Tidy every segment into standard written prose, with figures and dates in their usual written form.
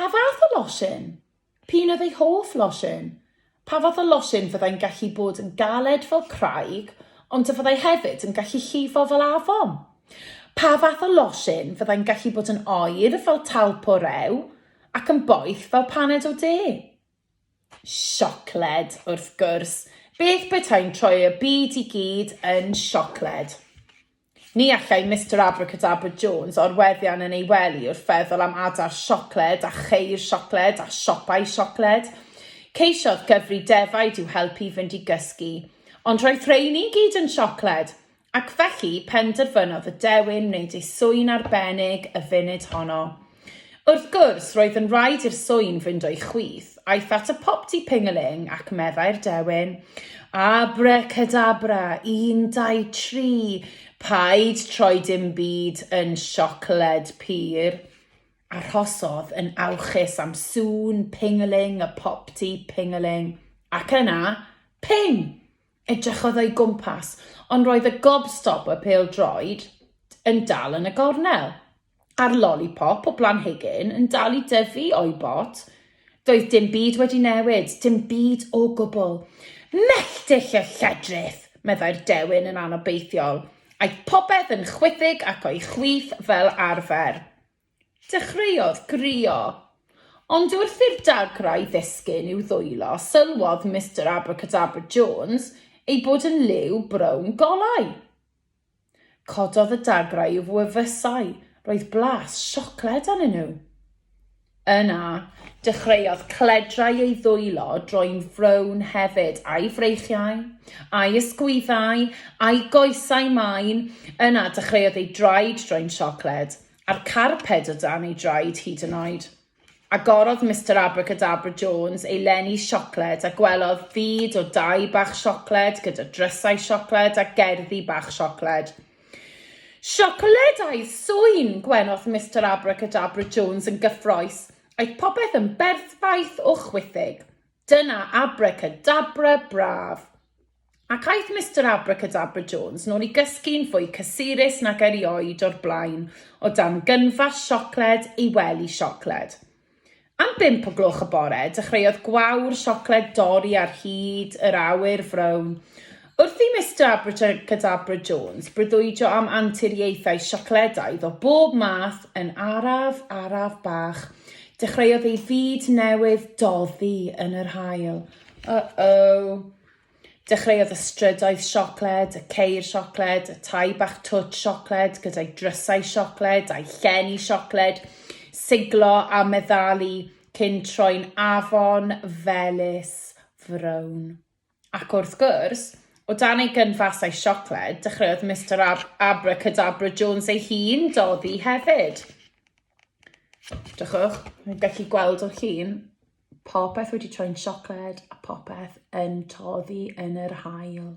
Pa fath o losin? P'un oedd ei hoff losin? Pa fath o losin fyddai'n gallu bod yn galed fel craig, ond y fyddai hefyd yn gallu llifo fel afon? Pa fath o losin fyddai'n gallu bod yn oer fel talp o rew ac yn boeth fel paned o de? Siocled, wrth gwrs. Beth bydai'n troi y byd i gyd yn siocled? Ni allai Mr Abracadabra Jones o'r weddian yn ei wely wrth feddwl am adar siocled a cheir siocled a siopau siocled. Ceisiodd gyfri defaid i'w helpu fynd i gysgu, ond roedd rheini gyd yn siocled, ac felly penderfynodd y dewin wneud ei swyn arbennig y funud honno. Wrth gwrs, roedd yn rhaid i'r swyn fynd o'i chwith, aeth at y popty pingeling ac meddai'r dewin, Abracadabra, 1, 2, 3, paid troi dim byd yn siocled pur. Arhosodd yn awchus am sŵn pingeling y popty pingeling, ac yna, ping! Edrychodd o'i gwmpas, ond roedd y gobstop y pêl-droed yn dal yn y gornel. A'r lollipop o blanhigyn yn dal i dyfu o'i bot. Doedd dim byd wedi newid, dim byd o gwbl. Melltich y lledrith, meddai'r dewin yn anobeithiol. Aeth popeth yn chwithig ac o'i chwith fel arfer. Dechreuodd grio. Ond wrth i'r dagrau ddisgyn i'w ddwylo, sylwodd Mr Abracadabra Jones ei bod yn liw brown golau. Cododd y dagrau i'w wyfysau, roedd blas siocled arnyn nhw. Yna, dechreuodd cledrau ei ddwylo droi'n frown hefyd, a'i freichiau, a'i ysgwyddau, a'i goesau maen. Yna, dechreuodd ei draed droi'n siocled, a'r carped o dan ei draed hyd yn oed. Agorodd Mr Abracadabra Jones ei lenni siocled a gwelodd fyd o dau bach siocled gyda drysau siocled a gerddi bach siocled. Siocled a'i swyn, gwenodd Mr Abracadabra Jones yn gyffroes. Aeth popeth yn berffaith o chwithig. Dyna abracadabra braf. Ac aeth Mr Abracadabra Jones nôl i gysgu'n fwy cysurus nag erioed o'r blaen, o dan gynfas siocled i wely siocled. Am 5 o gloch y bore, dechreuodd gwawr siocled dorri ar hyd yr awyr frown. Wrth i Mr Abracadabra Jones breuddwydio am anturiaethau siocledaidd o bob math yn araf bach, dechreuodd ei fyd newydd doddi yn yr haul. Dechreuodd y strydoedd siocled, y ceir siocled, y tai bach twt siocled gyda'i drysau siocled, a'i llenni siocled, siglo a meddalu cyn troi'n afon felys frown. Ac wrth gwrs, o dan ei gynfasau siocled, dechreuodd Mr Abracadabra Jones ei hun doddi hefyd. Drychwch, mae'n gallu gweld o'r llun, popeth wedi troi'n siocled a popeth yn toddi yn yr haul.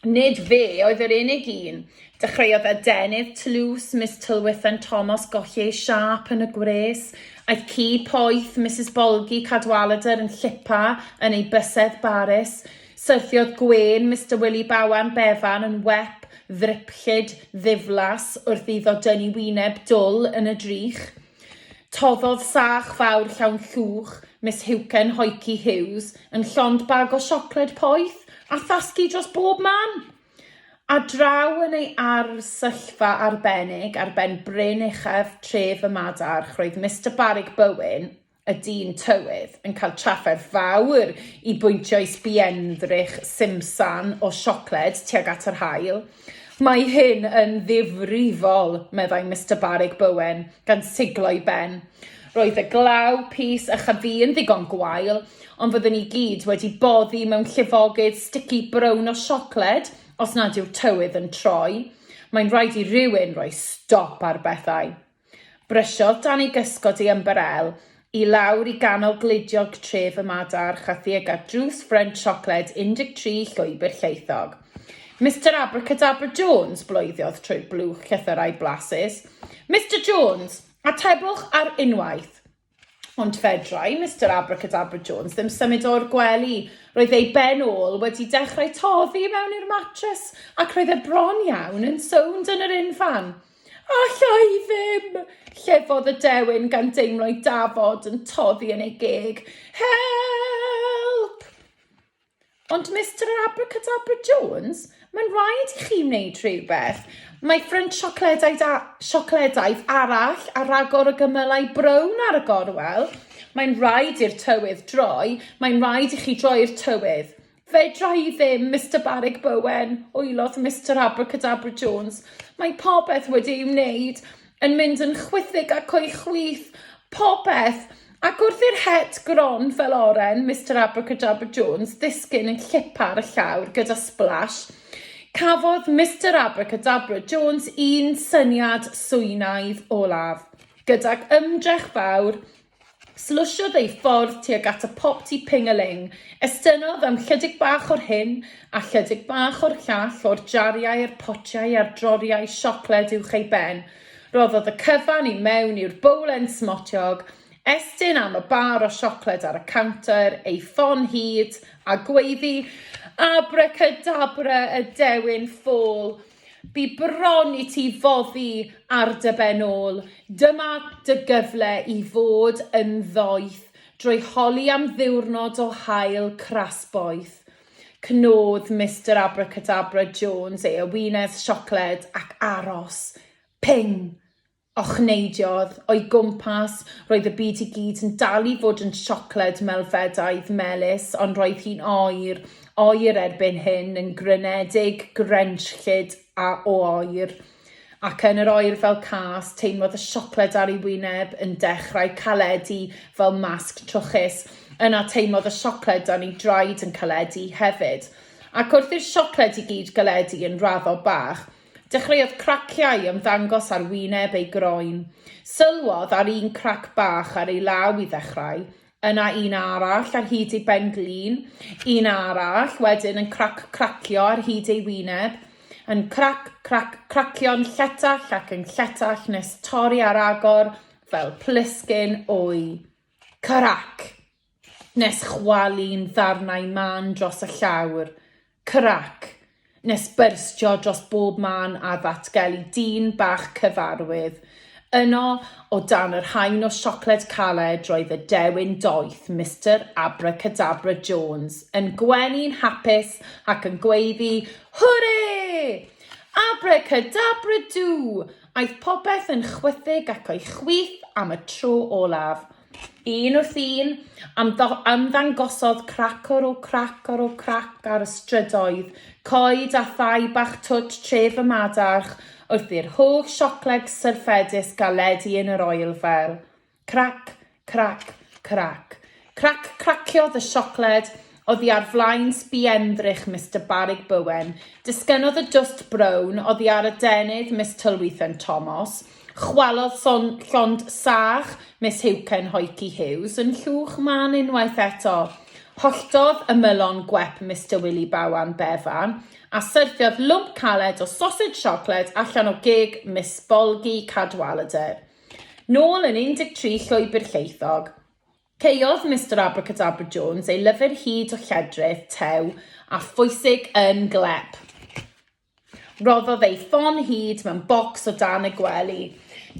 Nid fe oedd yr unig un. Dechreuodd adenydd tlws Miss Tylwyth and Thomas golliau siap yn y gwres. Aeth ci poeth Mrs Bolgi Cadwaladr yn llipa yn ei bysedd baris. Syrthiodd gwen Mr Willie Bawan Befan yn wep, ddripllyd, ddiflas wrth iddo dynnu wyneb dwl yn y drych. Toddodd sach fawr llawn llwch Miss Hewken Hoici Hughes yn llond bag o siocled poeth a thasgu dros bob man. A draw yn ei arsyllfa arbennig ar ben bryn uchaf tref y madarch, roedd Mr Barrig Bowen, y dyn tywydd, yn cael trafferth fawr i bwyntio i sbiendrych simsan o siocled tuag at yr haul. Mae hyn yn ddifrifol, meddai Mr Barrig Bowen, gan siglo i ben. Roedd y glaw, pys a chaddu yn ddigon gwael, ond fyddwn ni gyd wedi boddi mewn llifogydd sticky brown o siocled, os nad yw'r tywydd yn troi. Mae'n rhaid i rywun roi stop ar bethau. Brysiodd dan ei gysgod i ymbarel, i lawr i ganol glidiog tref y madarch a thuag at drws ffrent siocled 13 llwybr lleithog. Mr Abracadabra Jones, blwyddiodd trwy'r blwch llythyrau blasus. Mr Jones, atebwch ar unwaith. Ond fedrai, Mr Abracadabra Jones ddim symud o'r gwely. Roedd ei ben ôl wedi dechrau toddi mewn i'r matres ac roedd e bron iawn yn sownd yn yr unfan. Allai ddim, llefodd y dewin gan deimlo'i dafod yn toddi yn ei geg. Help! Ond Mr Abracadabra Jones, mae'n rhaid i chi wneud rhywbeth. Mae ffrind siocledaidd arall a ragor o gymylau brown ar y gorwel. Mae'n rhaid i'r tywydd droi. Mae'n rhaid i chi droi'r tywydd. Fedra i ddim, Mr Barrig Bowen, wylodd Mr Abracadabra Jones. Mae popeth wedi'i wneud yn mynd yn chwythig ac o'i chwith. Popeth! Ac wrth i'r het gron fel oren, Mr Abracadabra Jones, ddisgyn yn llipar y llawr gyda splash, cafodd Mr Abracadabra Jones un syniad swynaidd olaf. Gydag ymdrech fawr, slwsiodd ei ffordd tuag at y popty pingaling, estynodd am chydig bach o'r hyn a chydig bach o'r llall o'r jariau'r potiau a'r droriau siocled uwch ei ben. Roddodd y cyfan i mewn i'r bowlen smotiog, estyn am y bar o siocled ar y counter, ei ffon hyd a gweiddi, Abracadabra y dewin ffôl. Bu bron i ti foddi ar dy ben ôl. Dyma dy gyfle i fod yn ddoeth, drwy holi am ddiwrnod o hael crasboeth. Cnodd Mr Abracadabra Jones ei ywynedd siocled ac aros. Ping! Ochnneidiodd o'i gwmpas, roedd y byd i gyd yn dal i fod yn siocled melfedaidd melys, ond roedd hi'n oer erbyn hyn yn grynedig, grenchllyd a o oer. Ac yn yr oer fel cas, teimlodd y siocled ar ei wyneb yn dechrau caledu fel masg trwchus. Yna teimlodd y siocled dan ei draed yn caledu hefyd. Ac wrth i'r siocled i gyd galedu yn raddo bach, dechreuodd craciau ymddangos ar wyneb ei groen. Sylwodd ar un crac bach ar ei law i ddechrau, yna un arall ar hyd ei ben glin, un arall wedyn yn cracio ar hyd ei wyneb, yn cracio'n lletach ac yn lletach nes torri ar agor fel plisgyn wy. Crac! Nes chwalu'n ddarnau man dros y llawr. Crac! Nes byrstio dros bob man a ddatgelu dyn bach cyfarwydd. Yno, o dan yr haen o siocled caled, roedd y dewin doeth, Mr Abracadabra Jones, yn gwenu'n hapus ac yn gweiddi, hwrê! Abracadabra dŵ! Aeth popeth yn chwythig ac o'i chwith am y tro olaf. Un wrth un, ymddangosodd cracor o crac ar y strydoedd, coed a thai bach twt tref y madarch, wrth i'r holl siocled syrffedus galedu yn yr oel fel. Crac, crac, crac. Craciodd y siocled, oddi ar flaen sbiendrych Mr Barrig Bowen. Disgynodd y dwst brown, oddi ar y denydd Miss Tylwythen Thomas. Chwalodd llond sach Miss Hewken Hoici Hughes yn llwch man unwaith eto. Holltodd y mylon gwep Mr Willy Bawan Bevan a syrthiodd lwmp caled o sausage siocled allan o geg Miss Bolgi Cadwaladr. Nôl yn 13 llwybr lleithog, ceodd Mr Abracadabra Jones ei lyfr hyd o lledrith tew a phwysig yn glep. Roddodd ei ffon hyd mewn bocs o dan y gwely.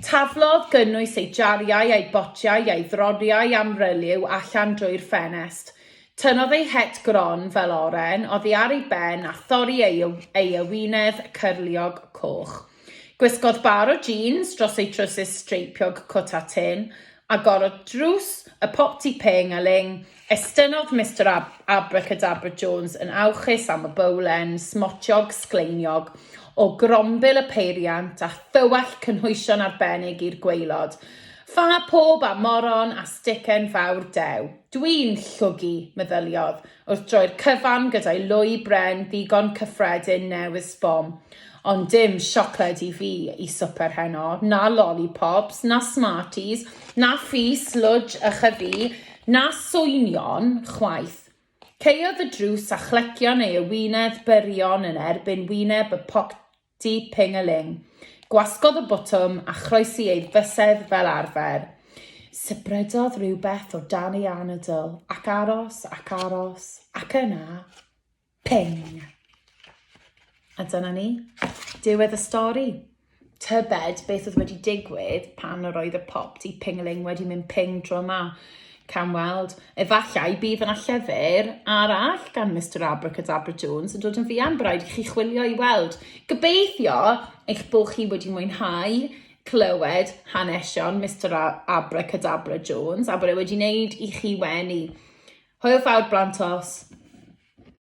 Taflodd gynnwys ei jariau, ei botiau, ei ddrodiau amryliw allan drwy'r ffenest. Tynnodd ei het gron fel oren, oddi ar ei ben a thorri ei ywynedd cyrliog coch. Gwisgodd bar o jeans dros ei trwsus streipiog cwt a tin, a gorod drws y popty pingaling, estynodd Mr Abracadabra Jones yn awchus am y bowlen, smotiog sgleiniog, o grombil y peiriant a thywell cynhwysion arbennig i'r gwaelod. Fa pob a moron a sticen fawr dew. Dwi'n llwgu, meddyliodd, wrth droi'r cyfan gyda'i lwy bren ddigon cyffredin newydd sbom. Ond dim siocled i fi i swper heno, na lollipops, na Smarties, na ffi slwdge ychyfi, na swynion, chwaith. Ceodd y drws a chlecio'n ei ywynedd byrion yn erbyn wyneb y popty pingaling. Gwasgodd y bwtwm a chroesi ei fysedd fel arfer. Sybrydodd rhywbeth o dan ei anadl, ac aros, ac yna, ping. A dyna ni, diwedd y stori. Tybed beth oedd wedi digwydd pan yr oedd y popty pingling wedi mynd ping tro yma. Can weld. Efallai bydd yna llyfr arall gan Mr Abracadabra Jones yn dod yn fuan, braidd i chi chwilio i weld. Gobeithio eich bod chi wedi mwynhau clywed hanesion Mr Abracadabra Jones a bod e wedi wneud i chi wenu. Hwyl fawr blantos.